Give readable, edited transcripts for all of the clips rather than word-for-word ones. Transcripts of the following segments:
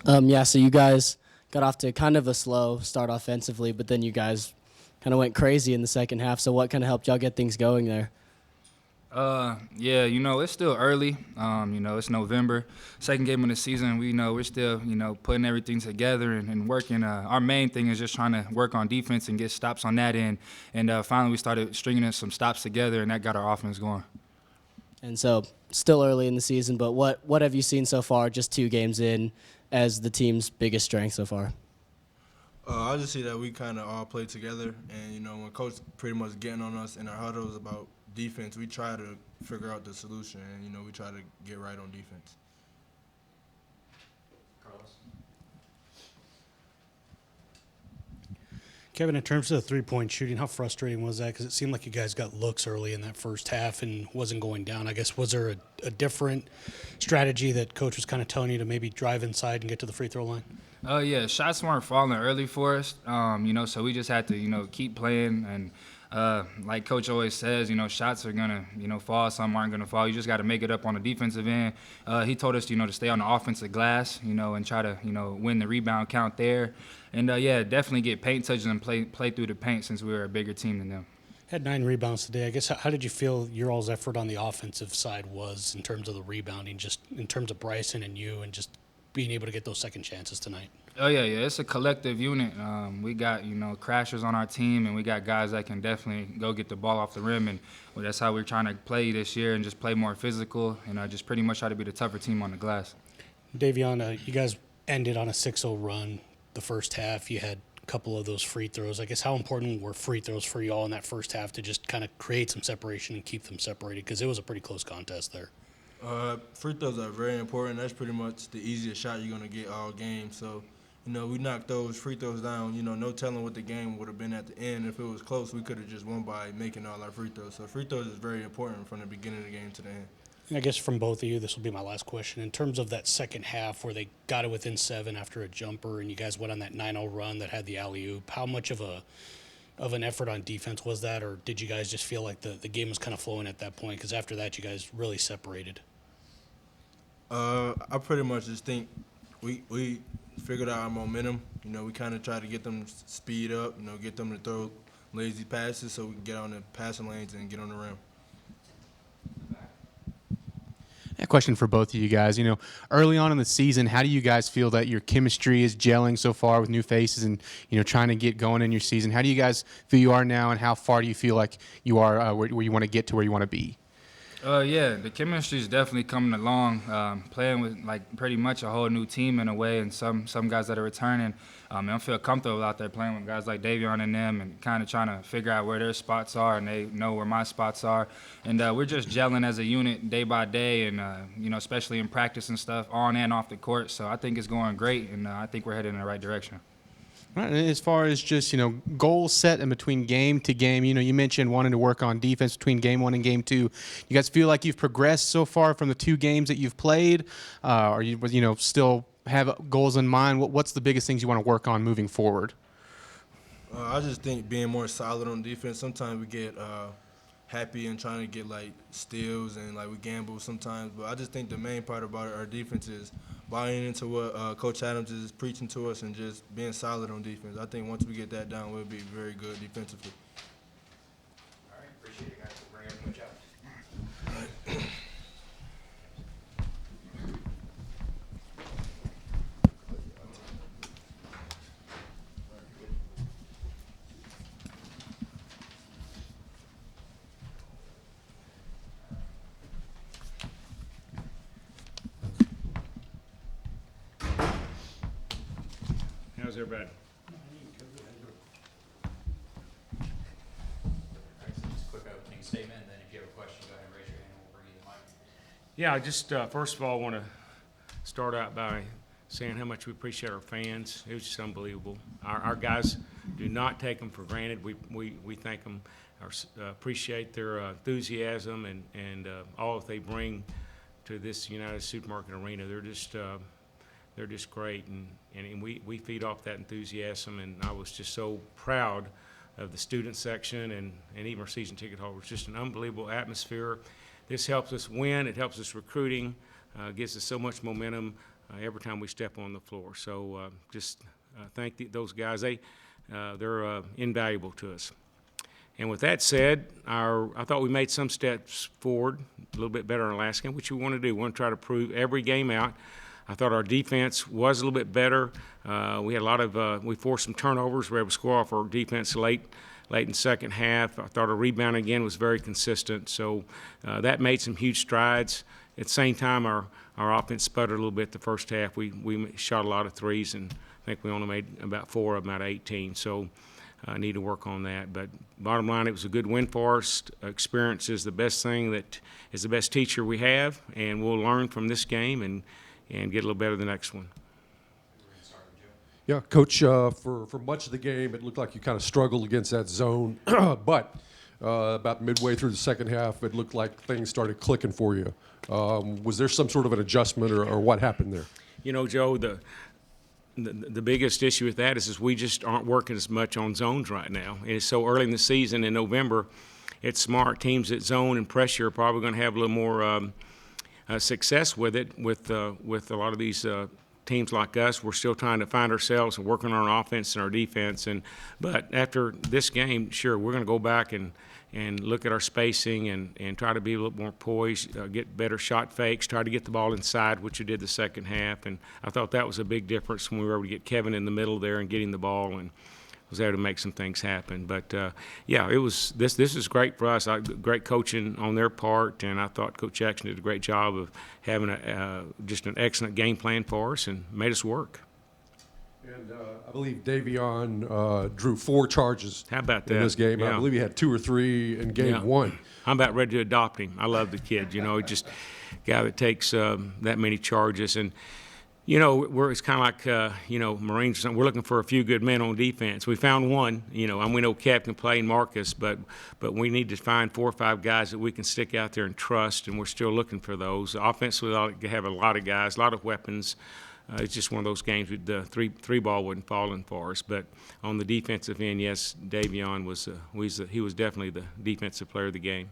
Yeah, so you guys got off to kind of a slow start offensively, but then you guys kind of went crazy in the second half. So what kind of helped y'all get things going there? Yeah, it's still early. It's November, second game of the season. We're still, putting everything together and working. Our main thing is just trying to work on defense and get stops on that end. And finally, we started stringing some stops together, and that got our offense going. And so still early in the season, but what have you seen so far, just 2 games in, as the team's biggest strength so far? I just see that we kind of all play together, and when coach pretty much getting on us in our huddles about defense, we try to figure out the solution, and we try to get right on defense. Kevin, in terms of the three-point shooting, how frustrating was that? Because it seemed like you guys got looks early in that first half and wasn't going down. I guess, was there a different strategy that coach was kind of telling you to maybe drive inside and get to the free throw line? Oh yeah, shots weren't falling early for us. So we just had to, keep playing and like Coach always says, shots are gonna, fall. Some aren't gonna fall. You just got to make it up on the defensive end. He told us, to stay on the offensive glass, and try to, win the rebound count there. And yeah, definitely get paint touches and play through the paint since we were a bigger team than them. Had 9 rebounds today. I guess, how did you feel your all's effort on the offensive side was in terms of the rebounding, just in terms of Bryson and you, and just being able to get those second chances tonight? Oh yeah. It's a collective unit. We got crashers on our team, and we got guys that can definitely go get the ball off the rim, and that's how we're trying to play this year and just play more physical and just pretty much try to be the tougher team on the glass. Davion, you guys ended on a 6-0 run the first half. You had a couple of those free throws. I guess, how important were free throws for you all in that first half to just kind of create some separation and keep them separated? Because it was a pretty close contest there. Free throws are very important. That's pretty much the easiest shot you're going to get all game. So, we knocked those free throws down. No telling what the game would have been at the end. If it was close, we could have just won by making all our free throws. So free throws is very important from the beginning of the game to the end. I guess from both of you, this will be my last question. In terms of that second half where they got it within 7 after a jumper and you guys went on that 9-0 run that had the alley-oop, how much of an effort on defense was that, or did you guys just feel like the game was kind of flowing at that point? Because after that, you guys really separated. I pretty much just think we figured out our momentum. We kind of tried to get them to speed up, get them to throw lazy passes so we can get on the passing lanes and get on the rim. A question for both of you guys. Early on in the season, how do you guys feel that your chemistry is gelling so far with new faces and, trying to get going in your season? How do you guys feel you are now, and how far do you feel like you are where you want to get to where you want to be? Yeah, the chemistry is definitely coming along. Playing with pretty much a whole new team in a way, and some guys that are returning. I feel comfortable out there playing with guys like Davion and them, and kind of trying to figure out where their spots are, and they know where my spots are. And we're just gelling as a unit day by day, and especially in practice and stuff, on and off the court. So I think it's going great, and I think we're headed in the right direction. Right, and as far as just, goals set in between game to game, you mentioned wanting to work on defense between game 1 and game 2. You guys feel like you've progressed so far from the 2 games that you've played? Or you still have goals in mind? What's the biggest things you want to work on moving forward? I just think being more solid on defense. Sometimes we get happy and trying to get steals and we gamble sometimes. But I just think the main part about our defense is buying into what Coach Adams is preaching to us and just being solid on defense. I think once we get that down, we'll be very good defensively. All right, appreciate it, guys. We'll bring everyone out. How's everybody? All right, so just a quick opening statement, and then if you have a question, go ahead and raise your hand, and we'll bring you the mic. Yeah, I just first of all want to start out by saying how much we appreciate our fans. It was just unbelievable. Our guys do not take them for granted. We thank them, appreciate their enthusiasm and all that they bring to this United Supermarket Arena. They're just great, and we feed off that enthusiasm, and I was just so proud of the student section and even our season ticket holders. Just an unbelievable atmosphere. This helps us win. It helps us recruiting, gives us so much momentum. every time we step on the floor. So just thank those guys. They're invaluable to us. And with that said, I thought we made some steps forward, a little bit better in our last game, which we want to do. We want to try to prove every game out. I thought our defense was a little bit better. We had a lot of we forced some turnovers. We were able to score off our defense late in the second half. I thought our rebound again was very consistent. So that made some huge strides. At the same time, our offense sputtered a little bit the first half. We shot a lot of threes, and I think we only made about 4 of them out of 18. So I need to work on that. But bottom line, it was a good win for us. Experience is the best thing, that is the best teacher we have, and we'll learn from this game and get a little better the next one. Yeah, Coach, for much of the game, it looked like you kind of struggled against that zone, but about midway through the second half, it looked like things started clicking for you. Was there some sort of an adjustment, or what happened there? You know, Joe, the biggest issue with that is we just aren't working as much on zones right now. And it's so early in the season in November, it's smart. Teams that zone and pressure are probably going to have a little more success with it. With a lot of these teams like us, we're still trying to find ourselves and working on our offense and our defense. But after this game, sure, we're going to go back and look at our spacing and try to be a little more poised, get better shot fakes, try to get the ball inside, which we did the second half. And I thought that was a big difference when we were able to get Kevin in the middle there and getting the ball, and was able to make some things happen. But yeah, it was this is great for us. Great coaching on their part, and I thought Coach Jackson did a great job of having just an excellent game plan for us and made us work. And I believe Davion drew 4 charges. How about that? In this game? Yeah. I believe he had 2 or 3 in game 1. I'm about ready to adopt him. I love the kid. You know, just a guy that takes that many charges. And, you know, it's kind of like, you know, Marines or something. We're looking for a few good men on defense. We found one, you know, and we know Cap can play and Marcus, but we need to find 4 or 5 guys that we can stick out there and trust, and we're still looking for those. Offensively, we have a lot of guys, a lot of weapons. It's just one of those games with the three ball wasn't falling for us. But on the defensive end, yes, Davion he was definitely the defensive player of the game.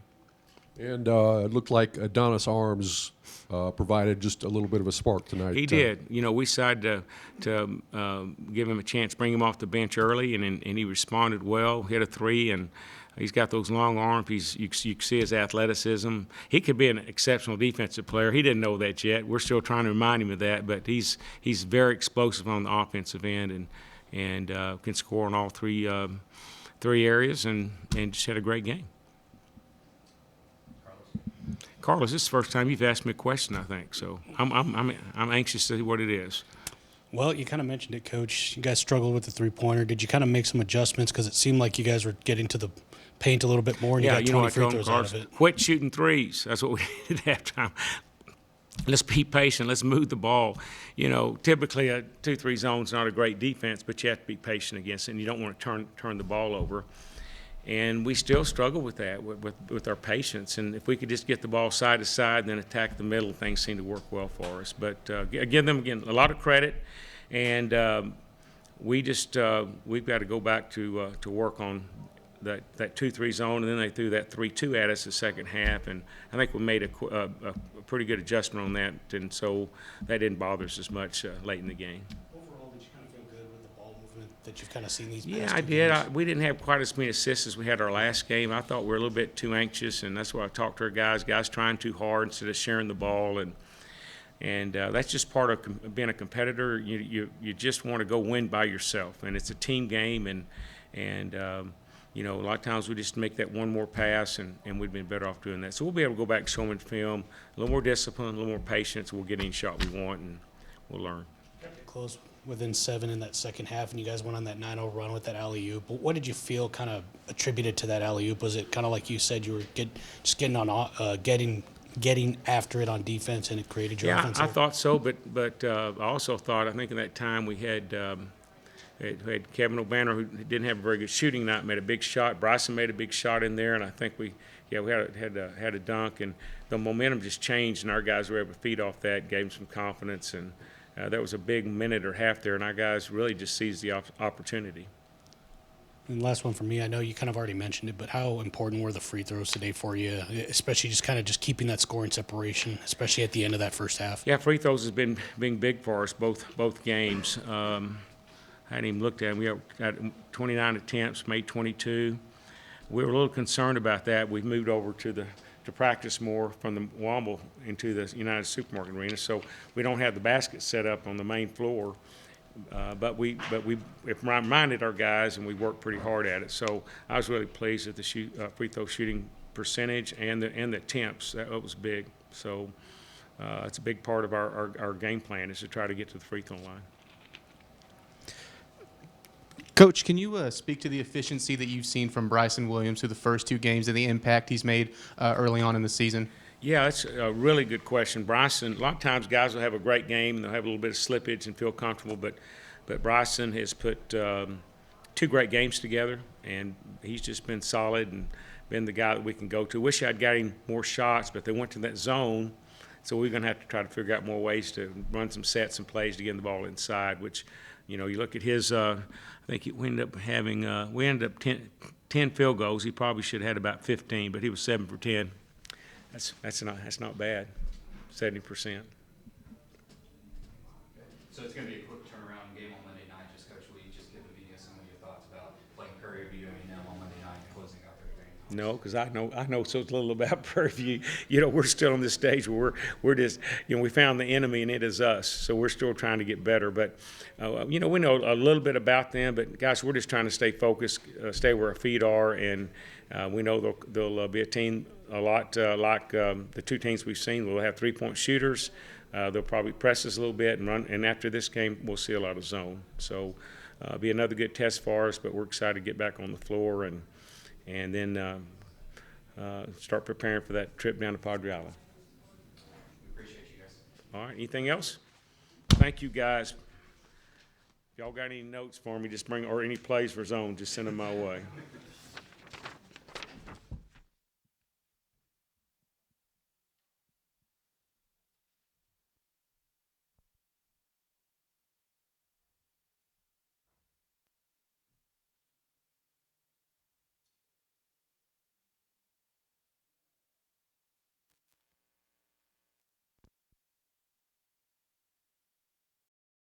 And it looked like Adonis Arms provided just a little bit of a spark tonight. He did. You know, we decided to give him a chance, bring him off the bench early, and he responded well, hit a 3, and he's got those long arms. You can see his athleticism. He could be an exceptional defensive player. He didn't know that yet. We're still trying to remind him of that, but he's very explosive on the offensive end and can score in all three areas and just had a great game. Carlos, this is the first time you've asked me a question, I think, so I'm anxious to see what it is. Well, you kind of mentioned it, Coach. You guys struggled with the three-pointer. Did you kind of make some adjustments, because it seemed like you guys were getting to the paint a little bit more, and you got 20 free throws out of it? Quit shooting threes. That's what we did at halftime. Let's be patient. Let's move the ball. You know, typically a 2-3 zone's not a great defense, but you have to be patient against it, and you don't want to turn the ball over. And we still struggle with that, with our patience. And if we could just get the ball side to side and then attack the middle, things seem to work well for us. But give them, again, a lot of credit. And we've got to go back to work on that 2-3 zone. And then they threw that 3-2 at us the second half. And I think we made a pretty good adjustment on that. And so that didn't bother us as much late in the game. That you've kind of seen these Yeah, past I two did. games? We didn't have quite as many assists as we had our last game. I thought we were a little bit too anxious, and that's why I talked to our guys trying too hard instead of sharing the ball, and that's just part of being a competitor. You just want to go win by yourself, and it's a team game, and you know, a lot of times we just make that one more pass, and we've been better off doing that. So we'll be able to go back and show them in film, a little more discipline, a little more patience. We'll get any shot we want, and we'll learn. Close within 7 in that second half, and you guys went on that 9-0 run with that alley-oop. But what did you feel kind of attributed to that alley-oop? Was it kind of like you said, you were just getting after it on defense, and it created your offense? Yeah, I thought so, but I also thought, I think in that time we had Kevin O'Banner, who didn't have a very good shooting night, made a big shot. Bryson made a big shot in there, and I think we had a dunk, and the momentum just changed, and our guys were able to feed off that, gave them some confidence, and there was a big minute or half there, and our guys really just seized the opportunity. And last one for me, I know you kind of already mentioned it, but how important were the free throws today for you, especially just kind of just keeping that scoring separation, especially at the end of that first half? Yeah, free throws has been big for us both games. I hadn't even looked at them. We had 29 attempts, made 22. We were a little concerned about that. We've moved over to practice more from the Womble into the United Supermarket Arena, so we don't have the basket set up on the main floor. But we reminded our guys, and we worked pretty hard at it. So I was really pleased with the free throw shooting percentage and the attempts. That was big. So it's a big part of our game plan is to try to get to the free throw line. Coach, can you speak to the efficiency that you've seen from Bryson Williams through the first two games and the impact he's made early on in the season? Yeah, that's a really good question. Bryson, a lot of times guys will have a great game and they'll have a little bit of slippage and feel comfortable, but Bryson has put two great games together, and he's just been solid and been the guy that we can go to. Wish I'd got him more shots, but they went to that zone, so we're going to have to try to figure out more ways to run some sets and plays to get the ball inside, which, you know, you look at his, I think we ended up 10 field goals. He probably should have had about 15, but he was 7 for 10. That's not bad, 70%. So it's going to be a quick turnaround game on Monday night. Just Coach, will you just give the media some of your thoughts about playing Prairie View and on Monday night and closing out their game? No, because I know so little about Prairie View. You know, we're still on this stage where we're just, you know, we found the enemy and it is us. So we're still trying to get better. But, you know, we know a little bit about them. But, guys, we're just trying to stay focused, stay where our feet are. And we know they'll be a team a lot like the two teams we've seen. We'll have three-point shooters. They'll probably press us a little bit and run. And after this game, we'll see a lot of zone. So be another good test for us. But we're excited to get back on the floor and then start preparing for that trip down to Padre Island. We appreciate you guys. All right, anything else? Thank you, guys. If y'all got any notes for me, just bring, or any plays for zone, just send them my way.